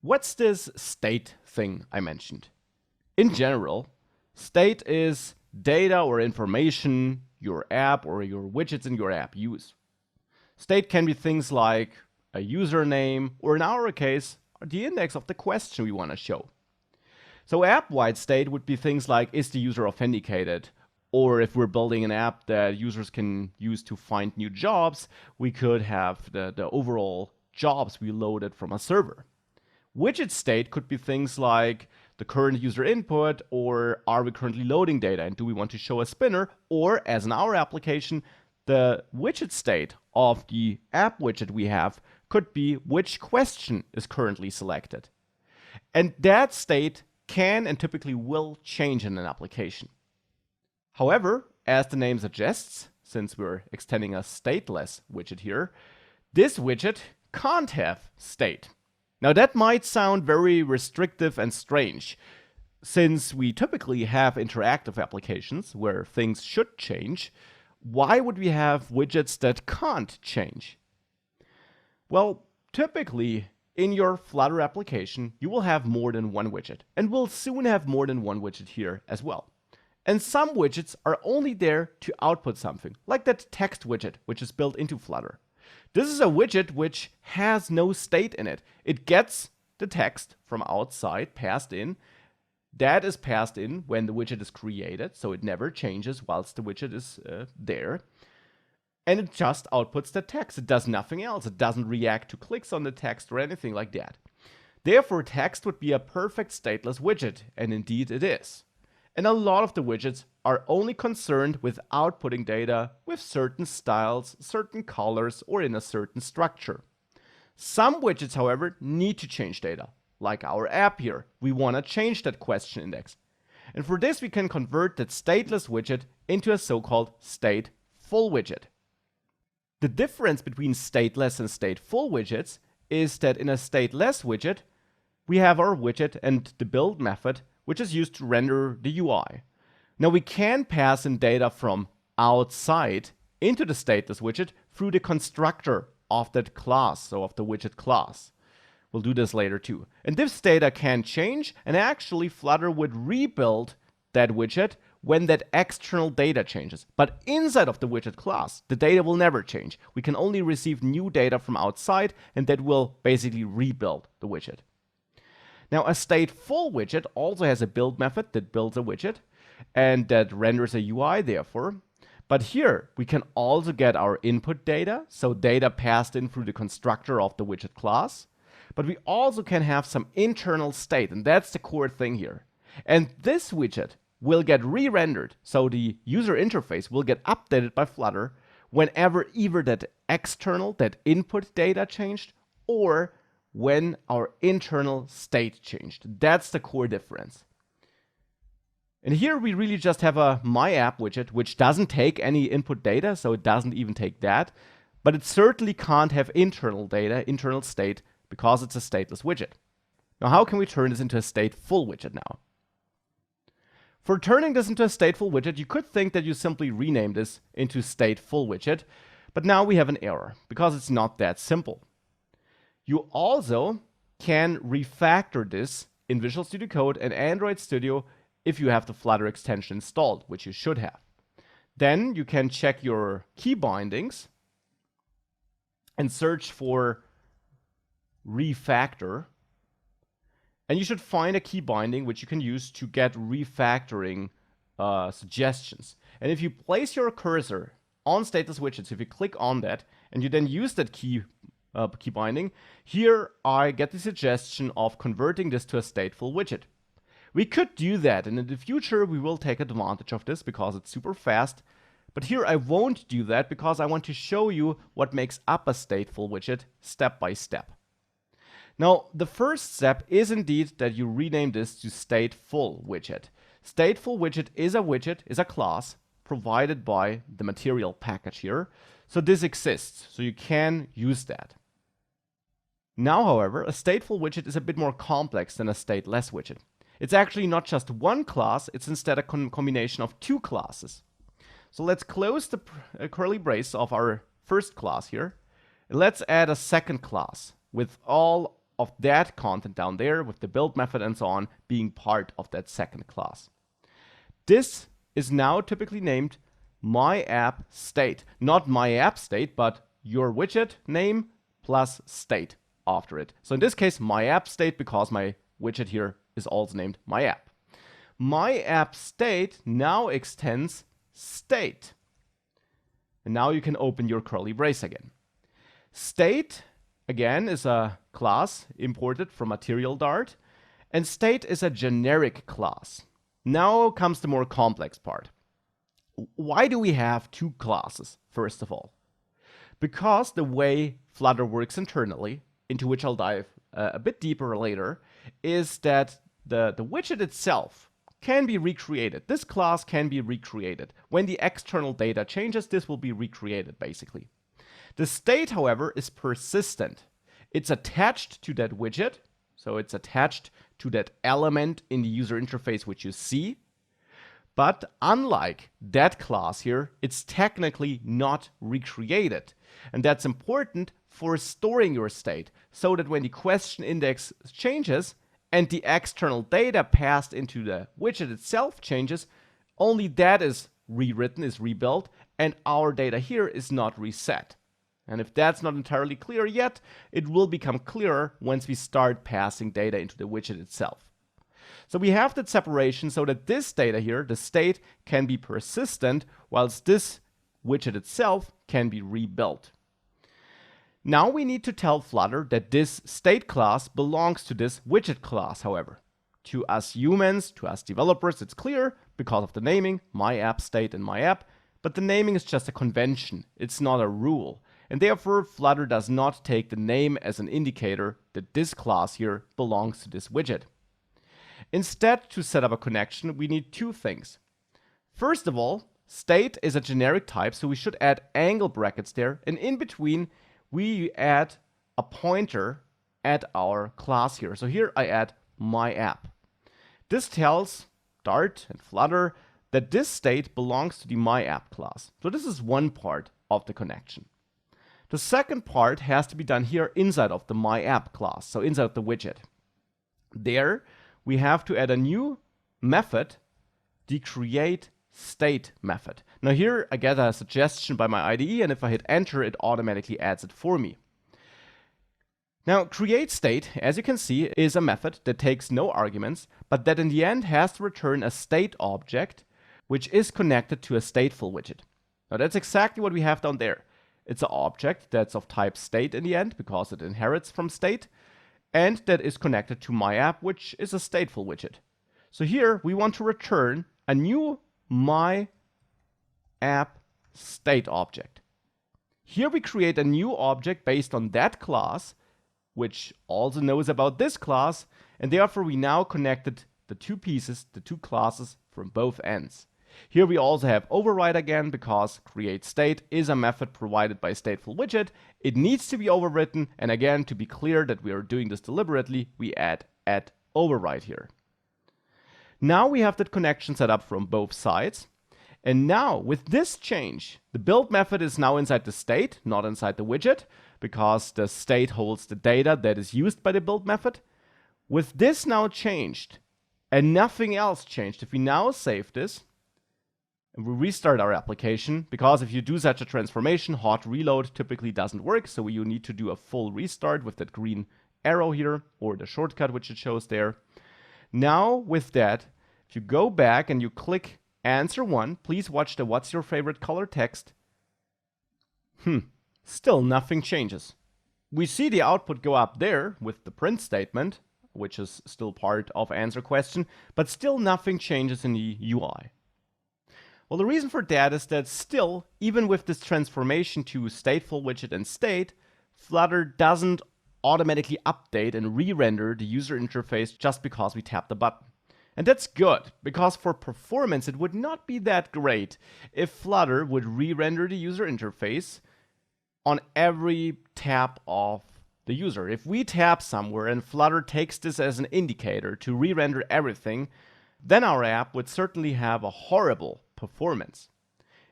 What's this state thing I mentioned? In general, state is data or information your app or your widgets in your app use. State can be things like a username, or in our case, the index of the question we want to show. So app-wide state would be things like, is the user authenticated? Or if we're building an app that users can use to find new jobs, we could have the overall jobs we loaded from a server. Widget state could be things like the current user input, or are we currently loading data and do we want to show a spinner, or as in our application, the widget state of the app widget we have could be which question is currently selected. And that state can and typically will change in an application. However, as the name suggests, since we're extending a stateless widget here, this widget can't have state. Now that might sound very restrictive and strange, since we typically have interactive applications where things should change. Why would we have widgets that can't change? Well, typically in your Flutter application, you will have more than one widget, and we'll soon have more than one widget here as well. And some widgets are only there to output something, like that text widget, which is built into Flutter. This is a widget which has no state in it. It gets the text from outside passed in. That is passed in when the widget is created, so it never changes whilst the widget is there. And it just outputs the text. It does nothing else. It doesn't react to clicks on the text or anything like that. Therefore, text would be a perfect stateless widget, and indeed it is. And a lot of the widgets are only concerned with outputting data with certain styles, certain colors, or in a certain structure. Some widgets, however, need to change data. Like our app here, we want to change that question index. And for this, we can convert that stateless widget into a so-called stateful widget. The difference between stateless and stateful widgets is that in a stateless widget, we have our widget and the build method, which is used to render the UI. Now we can pass in data from outside into the stateless widget through the constructor of that class, so of the widget class. We'll do this later too. And this data can change, and actually Flutter would rebuild that widget when that external data changes. But inside of the widget class, the data will never change. We can only receive new data from outside, and that will basically rebuild the widget. Now, a stateful widget also has a build method that builds a widget and that renders a UI, therefore. But here, we can also get our input data, so data passed in through the constructor of the widget class. But we also can have some internal state, and that's the core thing here. And this widget will get re-rendered, so the user interface will get updated by Flutter whenever either that external, that input data changed, or when our internal state changed. That's the core difference. And here we really just have a My App widget, which doesn't take any input data, so it doesn't even take that. But it certainly can't have internal data, internal state, because it's a stateless widget. Now, how can we turn this into a stateful widget now? For turning this into a stateful widget, you could think that you simply rename this into stateful widget, but now we have an error, because it's not that simple. You also can refactor this in Visual Studio Code and Android Studio if you have the Flutter extension installed, which you should have. Then you can check your key bindings and search for refactor. And you should find a key binding which you can use to get refactoring suggestions. And if you place your cursor on stateless widgets, if you click on that and you then use that key binding, here I get the suggestion of converting this to a stateful widget. We could do that, and in the future we will take advantage of this because it's super fast. But here I won't do that because I want to show you what makes up a stateful widget step by step. Now, the first step is indeed that you rename this to stateful widget. Stateful widget, is a class provided by the material package here. So this exists, so you can use that. Now, however, a stateful widget is a bit more complex than a stateless widget. It's actually not just one class, it's instead a combination of two classes. So let's close the curly brace of our first class here. And let's add a second class with all of that content down there with the build method and so on being part of that second class. This is now typically named myAppState. Not myAppState, but your widget name plus state after it. So in this case, myAppState, because my widget here is also named myApp. myAppState now extends state. And now you can open your curly brace again. State, again, is a class imported from Material Dart, and state is a generic class. Now comes the more complex part. Why do we have two classes, first of all? Because the way Flutter works internally, into which I'll dive a bit deeper later, is that the widget itself can be recreated. This class can be recreated. When the external data changes, this will be recreated, basically. The state, however, is persistent. It's attached to that widget, so it's attached to that element in the user interface which you see. But unlike that class here, it's technically not recreated. And that's important for storing your state, so that when the question index changes and the external data passed into the widget itself changes, only that is rewritten, is rebuilt, and our data here is not reset. And if that's not entirely clear yet, it will become clearer once we start passing data into the widget itself. So we have that separation so that this data here, the state, can be persistent, whilst this widget itself can be rebuilt. Now we need to tell Flutter that this state class belongs to this widget class, however. To us humans, to us developers, it's clear because of the naming, myAppState and myApp, but the naming is just a convention, it's not a rule. And therefore, Flutter does not take the name as an indicator that this class here belongs to this widget. Instead, to set up a connection, we need two things. First of all, state is a generic type, so we should add angle brackets there, and in between, we add a pointer at our class here. So here I add myApp. This tells Dart and Flutter that this state belongs to the myApp class. So this is one part of the connection. The second part has to be done here inside of the myApp class, so inside of the widget. There, we have to add a new method, the createState method. Now here I get a suggestion by my IDE, and if I hit enter, it automatically adds it for me. Now createState, as you can see, is a method that takes no arguments, but that in the end has to return a state object, which is connected to a stateful widget. Now that's exactly what we have down there. It's an object that's of type state in the end, because it inherits from state, and that is connected to myApp, which is a stateful widget. So here we want to return a new myAppState object. Here we create a new object based on that class, which also knows about this class, and therefore we now connected the two pieces, the two classes from both ends. Here we also have override again, because createState is a method provided by stateful widget. It needs to be overwritten, and again, to be clear that we are doing this deliberately, we add override here. Now we have that connection set up from both sides. And now with this change, the build method is now inside the state, not inside the widget, because the state holds the data that is used by the build method. With this now changed, and nothing else changed, if we now save this, and we restart our application, because if you do such a transformation, hot reload typically doesn't work, so you need to do a full restart with that green arrow here, or the shortcut which it shows there. Now with that, if you go back and you click answer 1, please watch the what's your favorite color text. Still nothing changes. We see the output go up there with the print statement, which is still part of answer question, but still nothing changes in the UI. Well, the reason for that is that still, even with this transformation to stateful widget and state, Flutter doesn't automatically update and re-render the user interface just because we tap the button. And that's good, because for performance it would not be that great if Flutter would re-render the user interface on every tap of the user. If we tap somewhere and Flutter takes this as an indicator to re-render everything, then our app would certainly have a horrible performance.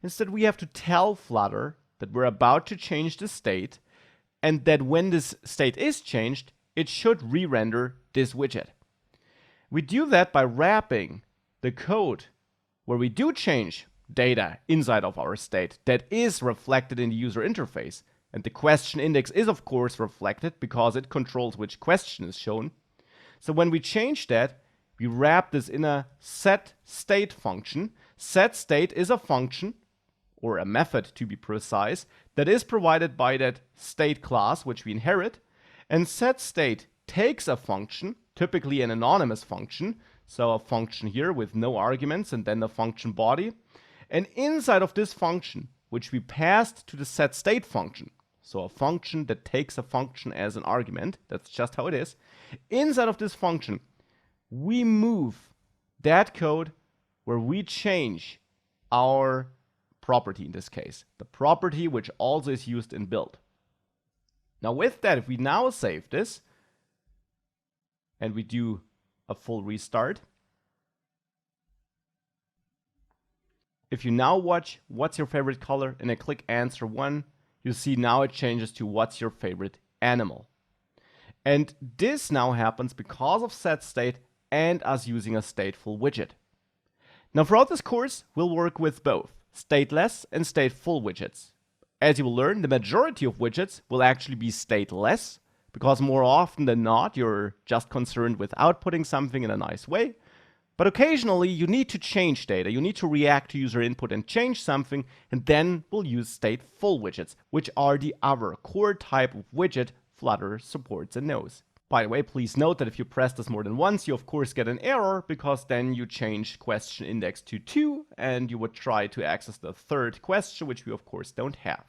Instead, we have to tell Flutter that we're about to change the state, and that when this state is changed, it should re-render this widget. We do that by wrapping the code where we do change data inside of our state that is reflected in the user interface. And the question index is, of course, reflected because it controls which question is shown. So when we change that, we wrap this in a setState function. SetState is a function, or a method to be precise, that is provided by that state class which we inherit. And setState takes a function, typically an anonymous function, so a function here with no arguments and then the function body. And inside of this function, which we passed to the setState function, so a function that takes a function as an argument, that's just how it is. Inside of this function, we move that code where we change our property in this case, the property which also is used in build. Now with that, if we now save this and we do a full restart, if you now watch what's your favorite color and I click answer 1, you see now it changes to what's your favorite animal. And this now happens because of setState and us using a stateful widget. Now throughout this course, we'll work with both stateless and stateful widgets. As you will learn, the majority of widgets will actually be stateless, because more often than not, you're just concerned with outputting something in a nice way. But occasionally, you need to change data. You need to react to user input and change something, and then we'll use stateful widgets, which are the other core type of widget Flutter supports and knows. By the way, please note that if you press this more than once, you of course get an error, because then you change question index to 2, and you would try to access the third question, which we of course don't have.